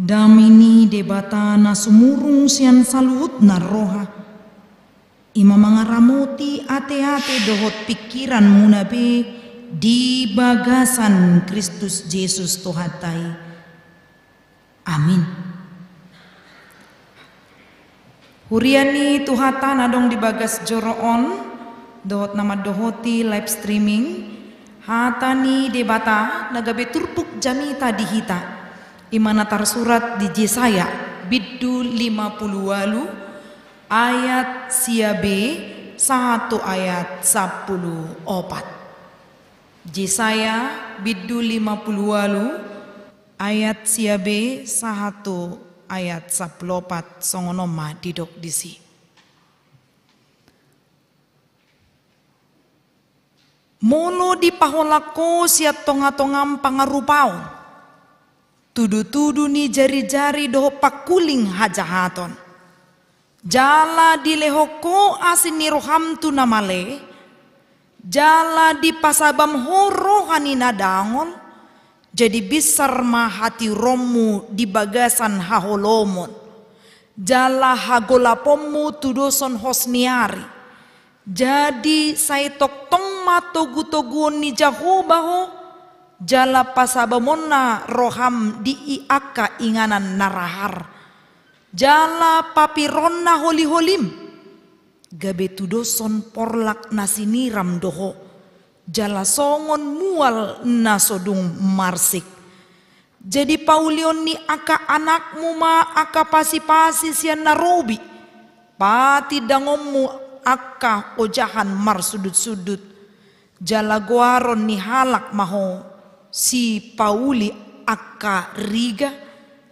Damini debata na sumurung sian salut na roha. Ima mangaramoti ate-ate dohot pikiran munabe di bagasan Kristus Yesus Tuhatai. Amin. Huriani Tuhatan adong di bagas joroon dohot nama dohoti live streaming hatani debata nagabe turpuk jamita dihita imana tarsurat di Yesaya biddu 50 ayat siabe 1 ayat 10 Yesaya biddu 50 ayat siabe 1 ayat 14 songonoma didok disi. Mono di paholako siat tonga-tongam pangarupaon. Tudu-tudu ni jari-jari doho pakuling hajahaton. Jala di lehoko asin ni roham tu namale. Jala di pasabam horohani nadangol. Jadi besar mahati romu di bagasan haholomon. Jala hagolapomu tudoson hosniari. Jadi saya tok tong matogu-togun ni jahobaho jala pasabamona roham di iaka inganan narahar. Jala papironna holi-holim. Gabe tudoson porlak nasiniram doho. Jala songon mual nasodung marsik. Jadi paulion ni aka anakmu ma aka pasi-pasi sian narobi. Pati dangommu aka ojahan mar sudut-sudut. Jala guaron ni halak maho si Pauli aka riga.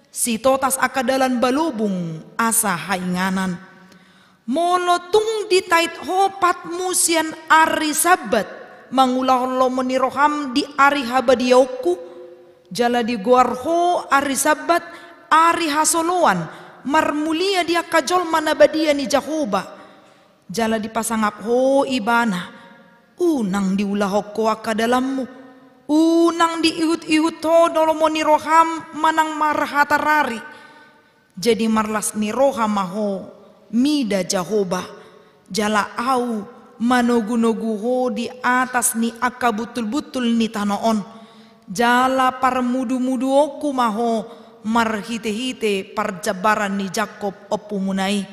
Si totas aka dalan balubung asa hainganan. Monotung ditait hopat musian ari sabat. Mangulah lomoni roham di ari habadioku. Jala di guarho ari sabat ari hasoloan. Marmulia dia kajol manabadia ni Jahoba. Jala dipasangap ho ibana. Unang diulahoko aka dalammu. Unang diihut-ihut ho dolomoni roham manang marhatarari. Jadi marlas ni roham maho mida Jahoba. Jala au manogu-nogu ho di atas ni aka butul-butul ni tanoon. Jala parmudu-mudu oku maho marhite-hite parjabaran ni Jakob opumunai.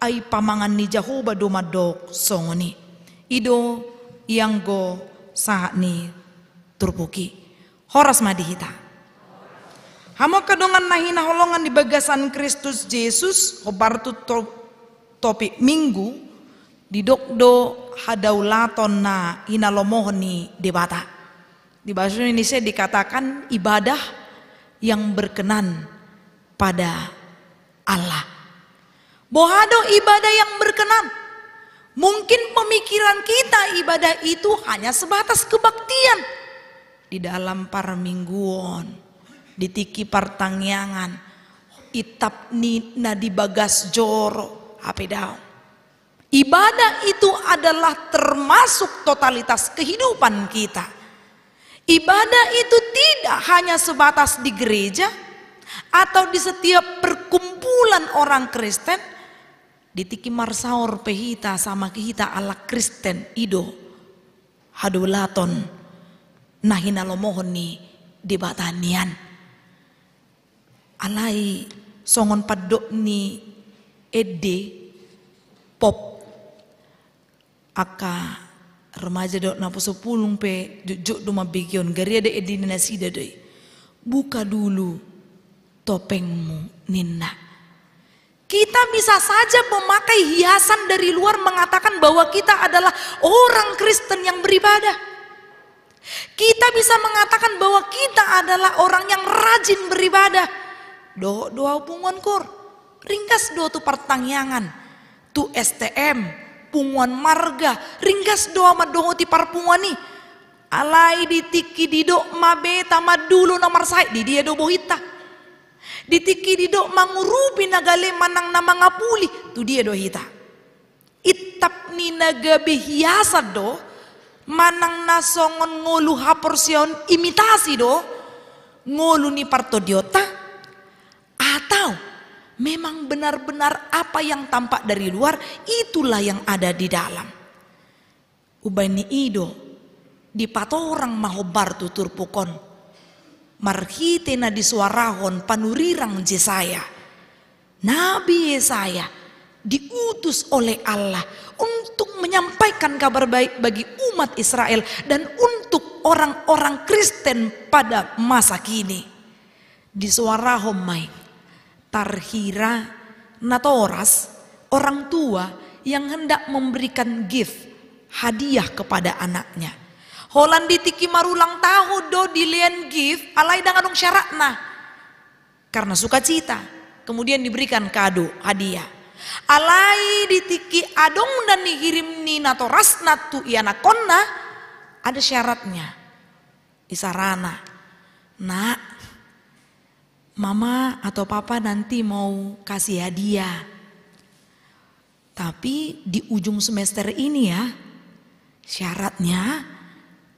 Ay pamangan ni Jahoba domadok songoni. Ido yang go saat ni turpuki. Horas madihita. Hamo kadongan nahina holongan di bagasan Kristus Yesus. Hobartu topik minggu. Didokdo hadaulaton na inalomohon ni debata. Di bahasa Indonesia dikatakan ibadah yang berkenan pada Allah. Bohado ibadah yang berkenan. Mungkin pemikiran kita ibadah itu hanya sebatas kebaktian. Di dalam parmingguon, di tiki partangyangan, itap ni na di bagas joro, apa daun. Ibadah itu adalah termasuk totalitas kehidupan kita. Ibadah itu tidak hanya sebatas di gereja atau di setiap perkumpulan orang Kristen. Ditiki marsaor pehita sama kihita ala Kristen ido hadulaton nahina lomohon ni debatanian alai songon padok ni ede pop aka remaja dok napo sepulung pe jujuk duma begion gari ada ede nasida doi buka dulu topengmu Nina. Kita bisa saja memakai hiasan dari luar mengatakan bahwa kita adalah orang Kristen yang beribadah. Kita bisa mengatakan bahwa kita adalah orang yang rajin beribadah. Doa punguan kor, ringkas doa tu pertangyangan, tu STM, punguan marga, ringkas doa madoho ti parpunguan ni. Alai ditiki didok mabeta madulu nomor sai di dia do bohita. Ditiki didok mangurupi nagale manang na mga puli. Tu dia do hita. Itap ni nagabe hiasa do. Manang nasongon ngolu haporsion imitasi do. Ngolu ni partodiota. memang benar-benar apa yang tampak dari luar itulah yang ada di dalam. Ubani ido di patorang mahobar tutur pukon marhite na disuarahon panurirang Yesaya. Nabi Yesaya diutus oleh Allah untuk menyampaikan kabar baik bagi umat Israel dan untuk orang-orang Kristen pada masa kini. Disuarahon mai tarhira natoras, orang tua yang hendak memberikan gift, hadiah kepada anaknya. Holan ditiki marulang tahu do dilian gift alai danganong syaratna karena sukacita, kemudian diberikan kado hadiah. Alai ditiki adong dan dikirim ni natoras natu iana konna, ada syaratnya. Isarana, nak, mama atau papa nanti mau kasih hadiah. Tapi di ujung semester ini ya, syaratnya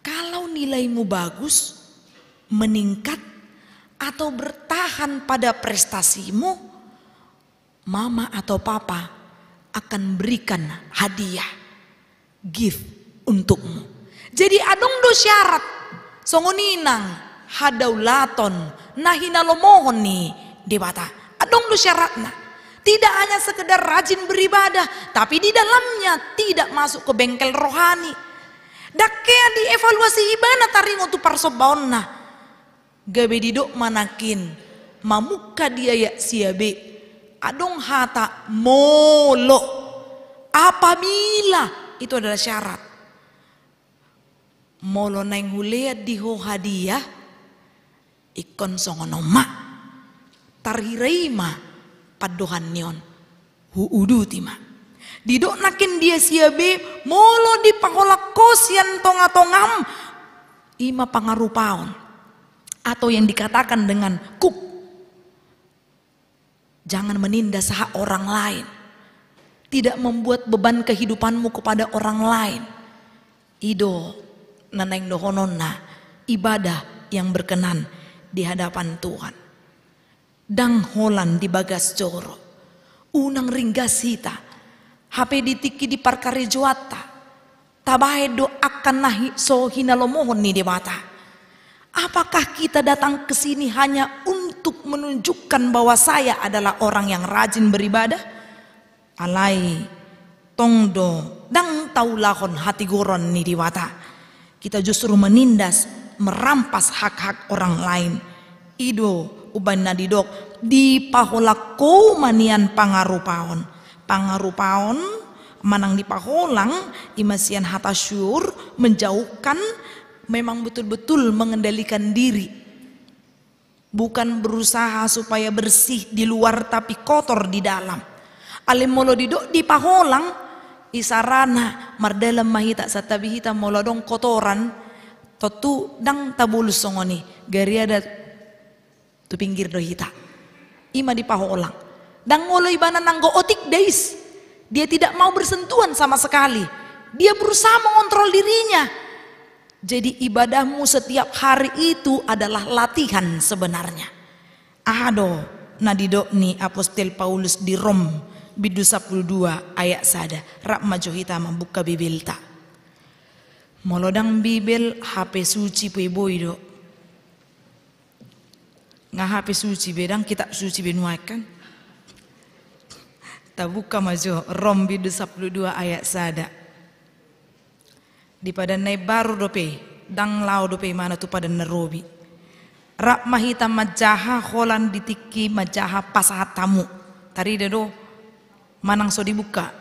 kalau nilaimu bagus, meningkat atau bertahan pada prestasimu, mama atau papa akan berikan hadiah, gift untukmu. Jadi adong do syarat, songoninang hadaulaton nahina lomohon nih debata. Adong do syaratna. Tidak hanya sekedar rajin beribadah, tapi di dalamnya tidak masuk ke bengkel rohani. Dakea dievaluasi ibana taringo tu parsobaonna. Gabe didok manakin mamuka dia ya siabe. Adong hata molo apabila itu adalah syarat. Molo neng huleat di ho hadiah ikon songonoma tarhiraima padohan nion huudutima didok nakin dia siabe molo di pahola kosian tonga-tongam ima pangarupaon atau yang dikatakan dengan kuk. Jangan menindas hak orang lain, tidak membuat beban kehidupanmu kepada orang lain. Ido naneng dohononna ibadah yang berkenan di hadapan Tuhan. Dang holan di bagas joro, unang ringgasita, HP ditiki di parkari juata, tabahe do akan nahi so hinalomohon ni debata. Apakah kita datang ke sini hanya untuk menunjukkan bahwa saya adalah orang yang rajin beribadah? Alai tongdo dang taulahon hati goron ni diwata. Kita justru menindas, merampas hak-hak orang lain. Ido uban nadidok di paholako manian pangarupaon. Pangarupaon manang di paholang imasian hatasyur menjauhkan, memang betul-betul mengendalikan diri, bukan berusaha supaya bersih di luar tapi kotor di dalam. Alim molo didok di paholang isarana mardalam mahita satabihita molo dong kotoran totu dang tabulus songoni gari ada tu pinggir dohita ima di paholang dang molo ibana nanggo otik days, dia tidak mau bersentuhan sama sekali, dia berusaha mengontrol dirinya. Jadi ibadahmu setiap hari itu adalah latihan sebenarnya. Ado nadidok ni Apostel Paulus di Rom bidu 12 ayat sada rak majohita membuka Bibil ta. Molodang Bibil HP suci pui do. Nga HP suci bedang kitab suci benuaikan. Tabuka majo Rom bidu 12 ayat sada. Di pada nai baru dope dang lau dope mana tu pada nerobi rak mahita majaha holan ditiki majaha pasahat tamu tari dedo manang so dibuka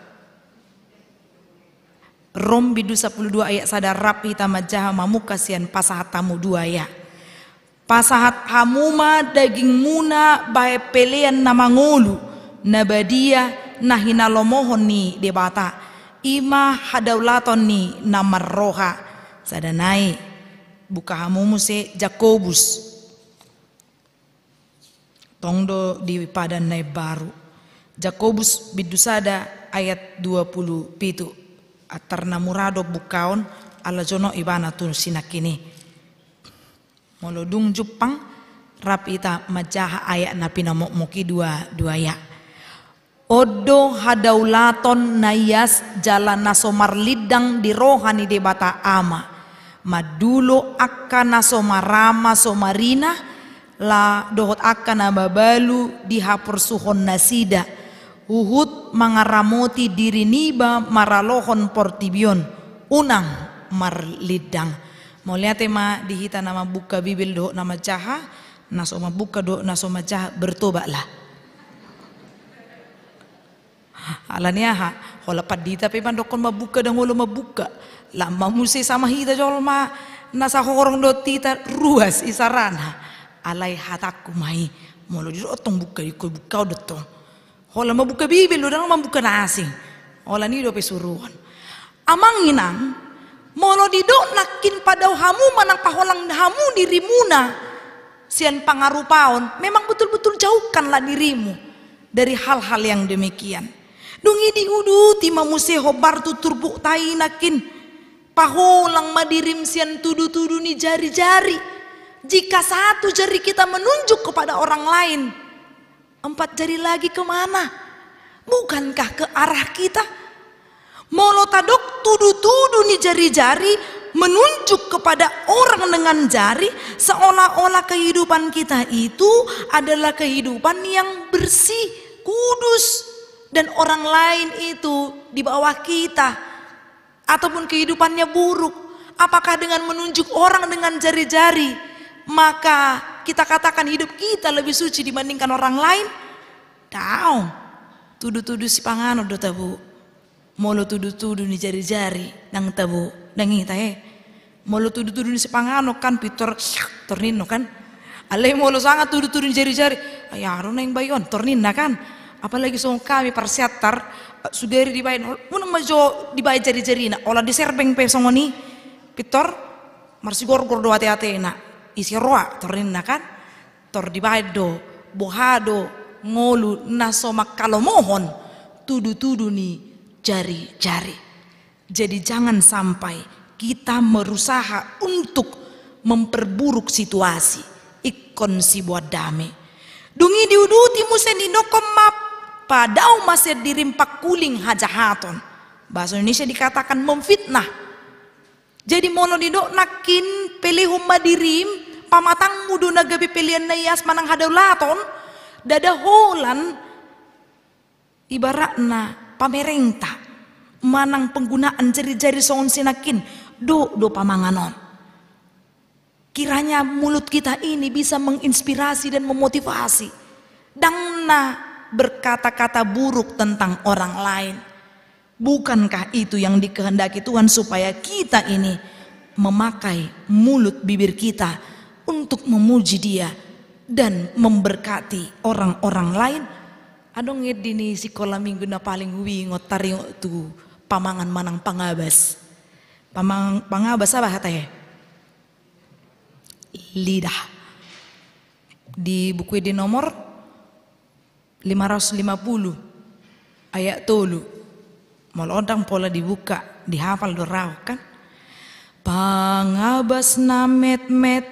Rom bidu 12 ayat sadar rap hita majaha mamuka sian pasahat tamu 2 ya pasahat hamuma daging muna bae pelean nama ngolu nabadia nahina lomohon ni debata ima hadaulaton ni namar roha sadanai buka hamumu se Jakobus tongdo di padan nai baru Jakobus bidusada ayat 20 pitu atarna murado bukaon ala jono ibana tun sinakini molodung Jepang rapita majaha ayat napina moki 2 ya Odo hadaulaton nayas jalan nasomar lidang di rohani de bata ama. Madulo akka nasomarama somarina la dohot akka nababalu dihapur suhon nasida. Uhud mangaramoti diri niba maralohon portibion. Unang marlidang. Mau lihat tema dihita nama buka bibil dohot nama caha. Nasoma buka dohot nasoma caha bertobatlah. Alania ha, hola padita pe bandokon mabuka dan holo mabuka. Lama musi sama hita jolma nasa horong do tita ruas isarana. Alai hataku mai molo di otong buka iko buka dotong. Hola mabuka bibil do dan mabuka nasi. Hola ni do pe suruhan. Amanginang molo di do nakin padau hamu manang paholang hamu dirimuna. Sian pangarupaon memang betul-betul jauhkanlah dirimu dari hal-hal yang demikian. Dungi diudu tima muse hobar tutur buk tai nakin paholang madirim sian tudu-tudu ni jari-jari. Jika satu jari kita menunjuk kepada orang lain, 4 jari lagi kemana? Bukankah ke arah kita? Molo tadok tudu-tudu ni jari-jari menunjuk kepada orang dengan jari, seolah-olah kehidupan kita itu adalah kehidupan yang bersih, kudus. Dan orang lain itu di bawah kita ataupun kehidupannya buruk. Apakah dengan menunjuk orang dengan jari-jari maka kita katakan hidup kita lebih suci dibandingkan orang lain? Tahu, tudu-tudu si pangano do tabu. Molo tudu-tudu ni jari-jari nang tabu nang kita Molo tudu-tudu ni si pangano kan pitor tornino kan. Alai molo sangat tudu-tudu ni jari-jari. Ayaro na yung bayon tornina kan. Apalagi song kami persiatar sudari dibayar unang majo dibayar jari-jari na olah diserbeng pe songoni pitor marsi gor-gor do ate-ate na isi roa torin na kan tor dibayar do bohado ngolu naso makalomohon tudu-tudu ni jari-jari. Jadi jangan sampai kita berusaha untuk memperburuk situasi ikon si buat damai. Dungi diuduti musen dinokom map padau masih dirimpak kuling hajahaton. Bahasa Indonesia dikatakan memfitnah. Jadi mono didok nakin pelihum madirim pamatang mudu nagabi pelian nayas manang hadaulaton dada holan ibaratna pamerintah manang penggunaan jari-jari songon sinakin do pamanganon. Kiranya mulut kita ini bisa menginspirasi dan memotivasi. Dangna berkata-kata buruk tentang orang lain. Bukankah itu yang dikehendaki Tuhan supaya kita ini memakai mulut bibir kita untuk memuji Dia dan memberkati orang-orang lain? Adong edini sekolah minggu na paling wingot taringo tu pamangan manang pangabas. Pangabas apa hatanya? Lidah. Di buku di nomor 550 ayat 3 melodang pola dibuka dihafal dorau kan. Pangabas na met-met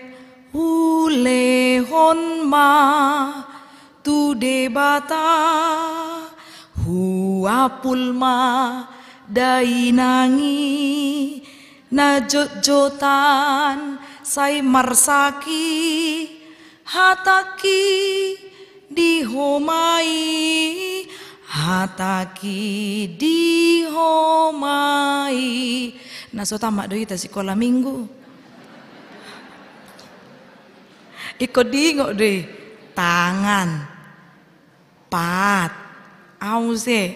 hulehon ma tu debata huapul ma dainangi na jot-jotan say marsaki hataki dihomai hataki dihomai. Naso tamak doi ta sekolah minggu. Iko dingok deh tangan pat ause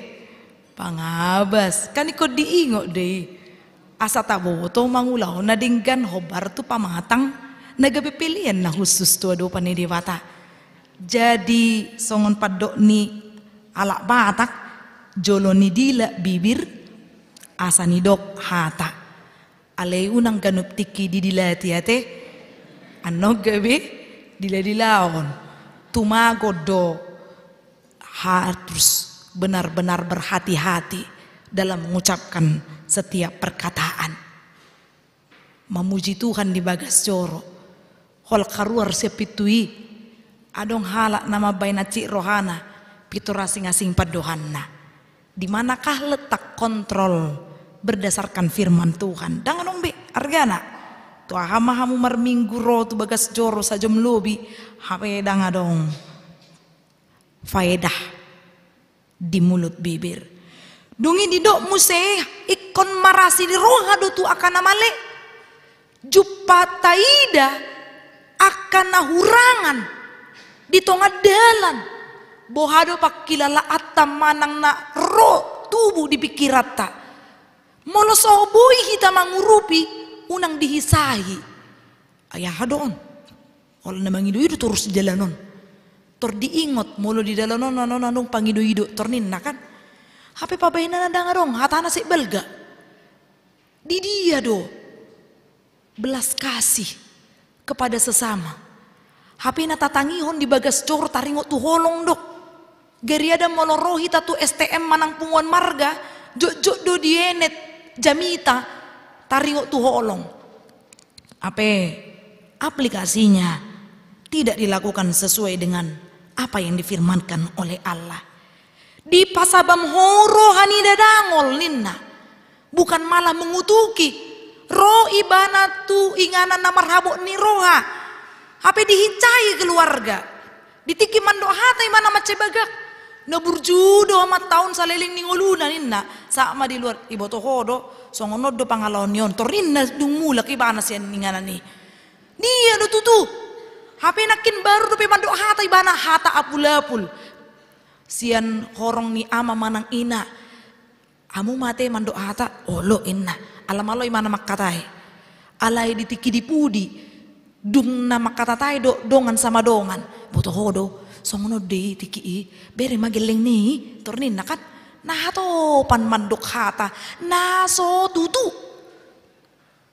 pangabas kan iko diingok deh asa taboto mangulau nadinggan hobar tu pamatang nagabe pilihan na khusus tu ado panidewata. Jadi songon padok ni alak batak joloni dila bibir asani dok hata alay unang ganup tiki di dilati ate ano gabi dila-dilaon tumago do harus benar-benar berhati-hati dalam mengucapkan setiap perkataan. Memuji Tuhan di bagas joro hol karuar sepitui adong halak nama baina cik rohana Pitu asing-asing padohanna. Di manakah letak kontrol berdasarkan firman Tuhan? Dangan ombe argana. Tu hama-hamu marminggu ro tu bagas joro sajom lobi. Hape danga dong. Faedah di mulut bibir. Dungi didok muse ikon marasi di roha do tu akan amale. Jupa taida akan nahurangan di tengah dalan. Bohado pak kilala atam manang na ro tubuh di pikirata. Molo soboi kita mangurupi unang dihisahi. Ayah hadon. Ol namang ido terus jalanon. Tor diingot molo di dalanon nanong pangido-ido tornin na kan. Hape pabayna na dangarong hatana si belga. Di dia do. Belas kasih kepada sesama. Hape na tatangihon di bagas cor taringot tu holong dok. Gariada molorohi tatu STM manang punguan marga jok do dienet jamita taringot tu holong. Ape aplikasinya tidak dilakukan sesuai dengan apa yang difirmankan oleh Allah. Di pasabam horo hani dadangol ninna, bukan malah mengutuki ro ibana tu inganan namar habok ni roha. Hape dihicai keluarga ditiki mando hatai mana macebagak naburjudo amat tahun saleling ningoluna ninna sama di luar iboto hodo songono do pangalonion torinna dumula kibana sian inganan ni dia do tutu hape nakin baru do pe mando hatai bana hata apul-apul sian horong ni ama manang ina amu mate mando hata olo inna alamalo imana makatai alai ditiki dipudi dung na makatatai do dongan sama dongan boto hodo songono de tiki bere mageleng ni tornin nakat nah to pan mandok hata naso tutu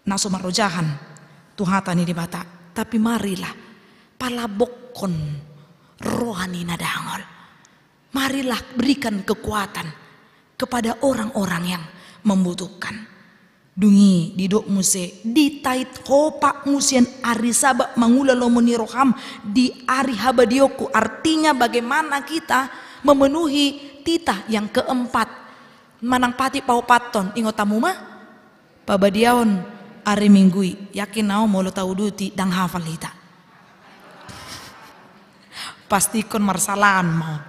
naso marojahan tu hata ni di bata tapi marilah palabokon rohani nadangol. Marilah berikan kekuatan kepada orang-orang yang membutuhkan. Dungi didok muse ditait hopak musian ari sabak mangula lomoni roham di ari habadioku, artinya bagaimana kita memenuhi titah yang keempat manang pati pau paton ingotamu mah pabadiaon ari minggui yakin nao molo tau duti dang hafal hita pasti kon marsalaan mau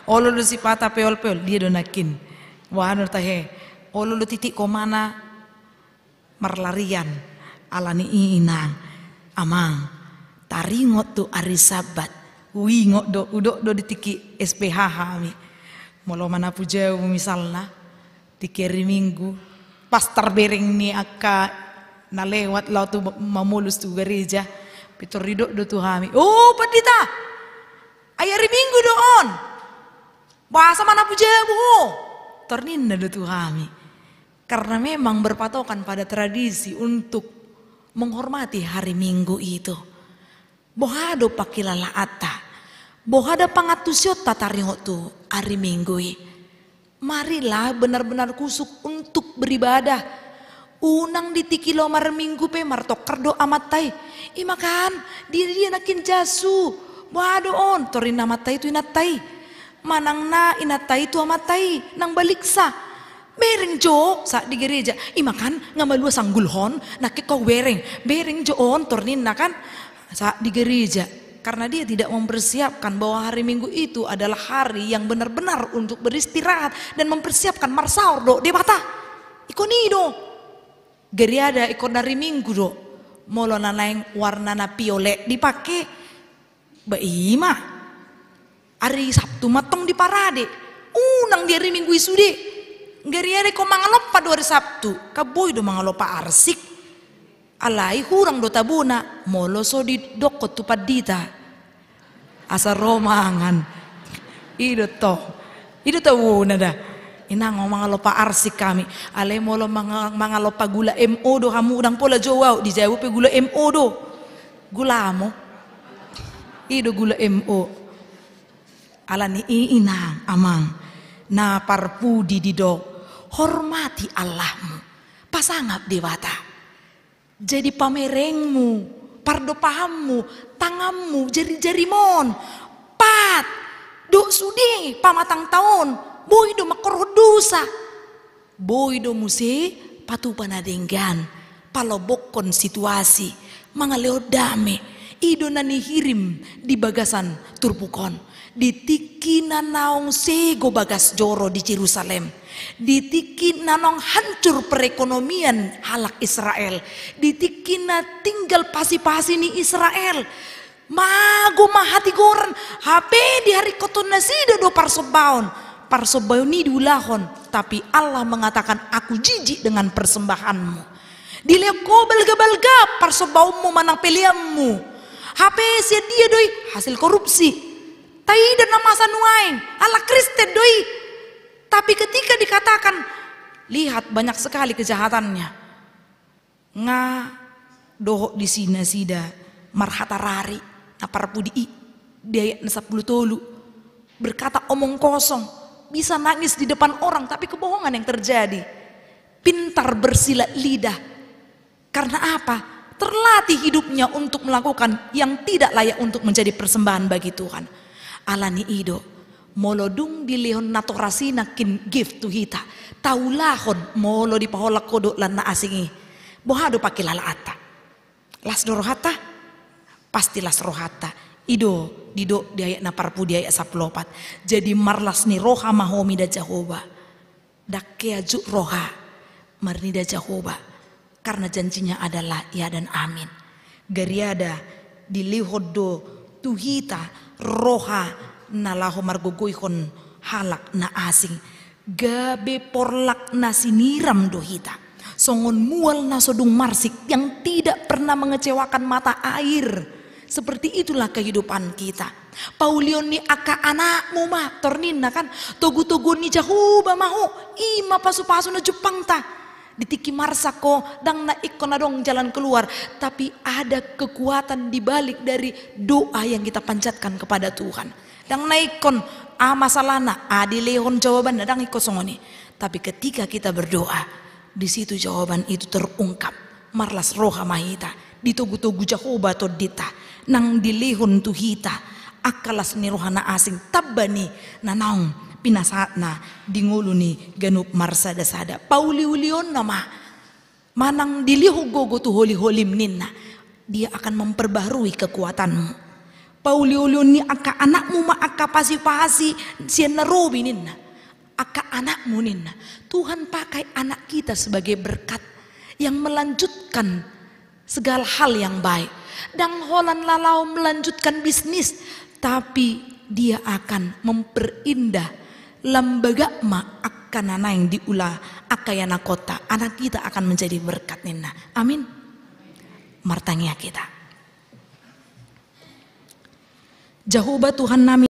olo lu sipata peol-peol dia donakin wahano tahe olo lu titik komana marlarian alani inang amang taringot tu ari sabat wingot do udok do ditiki SPH mi molo mana pujau misalna tiki hari minggu pas terbering ni akka na lewat lau tu mamulus tu gereja pitor ridok do tu hami oh padita ay hari minggu doon bahasa mana pujau terninda do tu hami. Karena memang berpatokan pada tradisi untuk menghormati hari Minggu itu. Bohado pakilala ata. Bohada pangatusyot tataringot tu hari Minggu. Marilah benar-benar kusuk untuk beribadah. Unang ditikilo mar Minggu pe martok kerdo amatai. Imakan diri dia nakin jasu. Bohado on torin amatai tu inatai. Manang na inatai tu amatai nang baliksa. Bereng jo sa di gereja imakan ngamalua sanggulhon nakik kau bereng jo on tornin nakan sa di gereja karena dia tidak mempersiapkan bahwa hari Minggu itu adalah hari yang benar-benar untuk beristirahat dan mempersiapkan marsaur do dia bata ikoni do geriada ikon hari Minggu do molo nanaing warna na piolet dipakai baima hari Sabtu matong di parade unang di hari Minggu isude gariare ko mangalopa do hari Sabtu kaboy do mangalopa arsik alai hurang do tabuna molo so di dokot tu padita asa romangan ido to wuna da inang mangalopa arsik kami alai molo mangalopa gula MO do kamu udang pola jowa di Jawa pe gula MO do gula mo ido gula MO alani inang amang na parpudi di do hormati Allahmu pasangap dewata jadi pamerengmu pardo pahammu tanganmu jari-jari mon pat do Do sude pamatang tahun, boy do makoro dosa. Boy do muse patu panadenggan, palobokon situasi, mga leodame, ido na nihirim di bagasan turpukon. Ditiki na naong sego bagas joro di Jerusalem. Ditiki na naong hancur perekonomian halak Israel. Ditiki na tinggal pasi-pasi ni Israel. Mago mahati goran HP di hari koton nasida do parsobaon. Parsobaon ni diulahon. Tapi Allah mengatakan aku jijik dengan persembahanmu. Dilihat ko balga-balga parsobaonmu manang pilihanmu. HP sia dia doi hasil korupsi. Tai dan nama sanuain ala Kristen doi. Tapi ketika dikatakan lihat banyak sekali kejahatannya. Nga dohok di sina sida marhatarari naparpudi dia 10 tolu berkata omong kosong, bisa nangis di depan orang tapi kebohongan yang terjadi. Pintar bersilat lidah. Karena apa? Terlatih hidupnya untuk melakukan yang tidak layak untuk menjadi persembahan bagi Tuhan. Alani ido molodung dilihon natorasi nakin gift to hita. Taulahon molo di paholak kodok lan na asingi. Bohado pakilala ata. Las dorohata pasti las rohata. Ido dido di ayat na parpu di ayat 14. Jadi marlas ni roha mahomi da Jehovah. Dakkea juk roha marni da Jehovah. Karena janjinya adalah ya dan amin. Gariada dilihodo tuhita roha nalaho margogoyhon halak na asing. Gabe porlak na siniram dohita. Songon mual na sodung marsik yang tidak pernah mengecewakan mata air. Seperti itulah kehidupan kita. Paulion ni aka anakmu mah tornina kan. Togu-togu ni Jehovah maho. Ima pasu-pasu na Jepang ta. Ditiki marsako dang na ikon na dong jalan keluar. Tapi ada kekuatan dibalik dari doa yang kita panjatkan kepada Tuhan. Dang na ikon masalahna adilehon jawaban dang ikon songoni. Tapi ketika kita berdoa, di situ jawaban itu terungkap. Marlas roha mahita ditugu-tugu Jehovah todita nang dilehon tuhita akalas ni rohana asing tabani nanaung pinasatna dingulu ni ganup marsada sada pauli-ulion nama manang dilihu gogo tu holi-holim ninna dia akan memperbarui kekuatanmu. Pauli-ulion ni aka anakmu ma aka pasi-pasi sian narobi ninna aka anakmu ninna. Tuhan pakai anak kita sebagai berkat yang melanjutkan segala hal yang baik. Dang holan lalau melanjutkan bisnis, tapi dia akan memperindah lembaga ma akan yang diulah akayana kota. Anak kita akan menjadi berkat nina. Amin. Martanya kita. Jehovah Tuhan nami